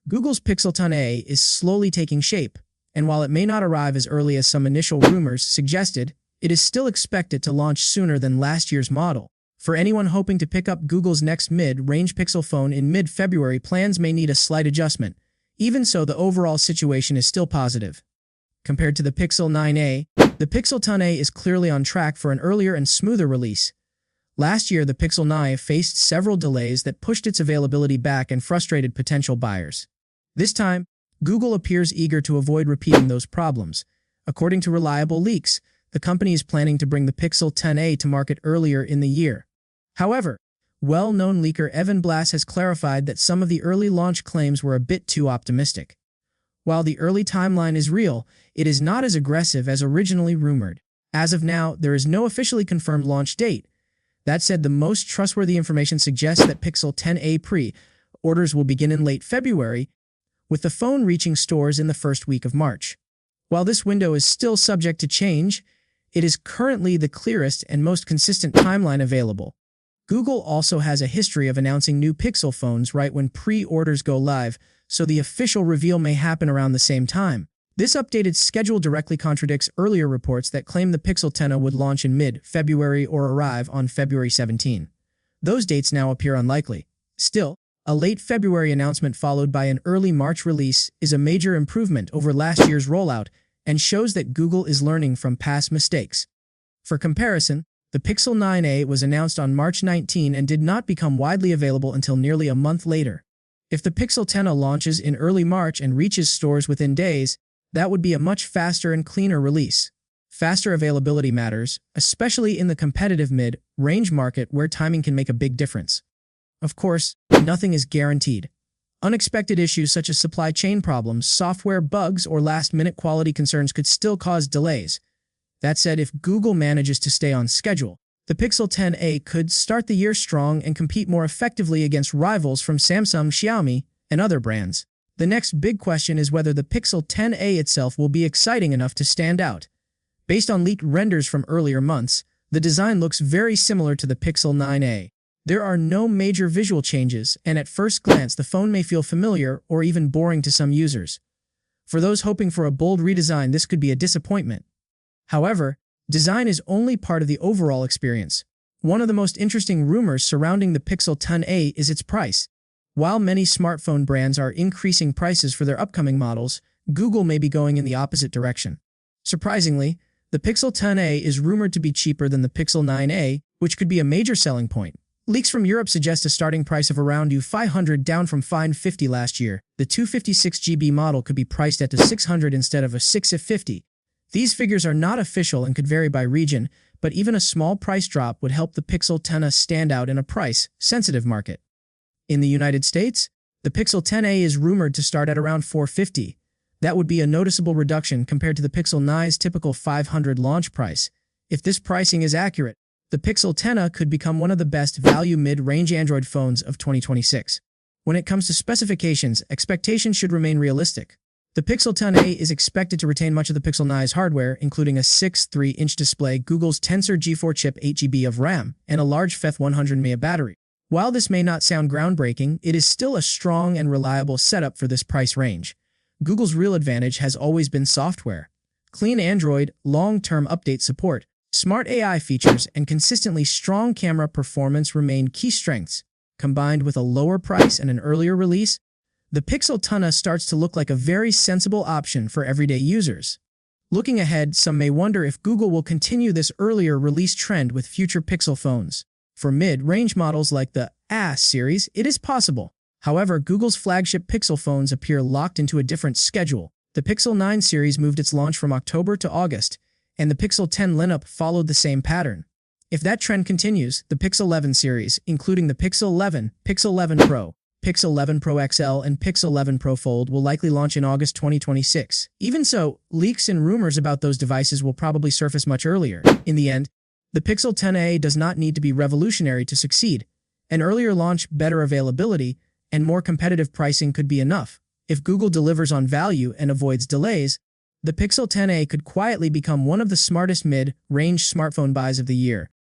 Google's Pixel 10a is slowly taking shape, and while it may not arrive as early as some initial rumors suggested, it is still expected to launch sooner than last year's model. For anyone hoping to pick up Google's next mid-range Pixel phone in mid-February, plans may need a slight adjustment. Even so, the overall situation is still positive. Compared to the Pixel 9a, the Pixel 10a is clearly on track for an earlier and smoother release. Last year, the Pixel 9 faced several delays that pushed its availability back and frustrated potential buyers. This time, Google appears eager to avoid repeating those problems. According to reliable leaks, the company is planning to bring the Pixel 10a to market earlier in the year. However, well-known leaker Evan Blass has clarified that some of the early launch claims were a bit too optimistic. While the early timeline is real, it is not as aggressive as originally rumored. As of now, there is no officially confirmed launch date. That said, the most trustworthy information suggests that Pixel 10a pre-orders will begin in late February, with the phone reaching stores in the first week of March. While this window is still subject to change, it is currently the clearest and most consistent timeline available. Google also has a history of announcing new Pixel phones right when pre-orders go live, so the official reveal may happen around the same time. This updated schedule directly contradicts earlier reports that claimed the Pixel 10a would launch in mid-February or arrive on February 17. Those dates now appear unlikely. Still, a late February announcement followed by an early March release is a major improvement over last year's rollout and shows that Google is learning from past mistakes. For comparison, the Pixel 9a was announced on March 19 and did not become widely available until nearly a month later. If the Pixel 10a launches in early March and reaches stores within days, that would be a much faster and cleaner release. Faster availability matters, especially in the competitive mid-range market where timing can make a big difference. Of course, nothing is guaranteed. Unexpected issues such as supply chain problems, software bugs, or last-minute quality concerns could still cause delays. That said, if Google manages to stay on schedule, the Pixel 10a could start the year strong and compete more effectively against rivals from Samsung, Xiaomi, and other brands. The next big question is whether the Pixel 10a itself will be exciting enough to stand out. Based on leaked renders from earlier months, the design looks very similar to the Pixel 9a. There are no major visual changes, and at first glance the phone may feel familiar or even boring to some users. For those hoping for a bold redesign, this could be a disappointment. However, design is only part of the overall experience. One of the most interesting rumors surrounding the Pixel 10a is its price. While many smartphone brands are increasing prices for their upcoming models, Google may be going in the opposite direction. Surprisingly, the Pixel 10a is rumored to be cheaper than the Pixel 9a, which could be a major selling point. Leaks from Europe suggest a starting price of around €500, down from €550 last year. The 256GB model could be priced at $600 instead of $650. These figures are not official and could vary by region, but even a small price drop would help the Pixel 10a stand out in a price-sensitive market. In the United States, the Pixel 10a is rumored to start at around $450. That would be a noticeable reduction compared to the Pixel 9's typical $500 launch price. If this pricing is accurate, the Pixel 10a could become one of the best value mid-range Android phones of 2026. When it comes to specifications, expectations should remain realistic. The Pixel 10a is expected to retain much of the Pixel 9's hardware, including a 6.3-inch display, Google's Tensor G4 chip, 8GB of RAM, and a large FEF 100 mAh battery. While this may not sound groundbreaking, it is still a strong and reliable setup for this price range. Google's real advantage has always been software. Clean Android, long-term update support, smart AI features, and consistently strong camera performance remain key strengths. Combined with a lower price and an earlier release, the Pixel 10a starts to look like a very sensible option for everyday users. Looking ahead, some may wonder if Google will continue this earlier release trend with future Pixel phones. For mid-range models like the A series, it is possible. However, Google's flagship Pixel phones appear locked into a different schedule. The Pixel 9 series moved its launch from October to August, and the Pixel 10 lineup followed the same pattern. If that trend continues, the Pixel 11 series, including the Pixel 11, Pixel 11 Pro, Pixel 11 Pro XL, and Pixel 11 Pro Fold will likely launch in August 2026. Even so, leaks and rumors about those devices will probably surface much earlier. In the end, the Pixel 10a does not need to be revolutionary to succeed. An earlier launch, better availability, and more competitive pricing could be enough. If Google delivers on value and avoids delays, the Pixel 10a could quietly become one of the smartest mid-range smartphone buys of the year.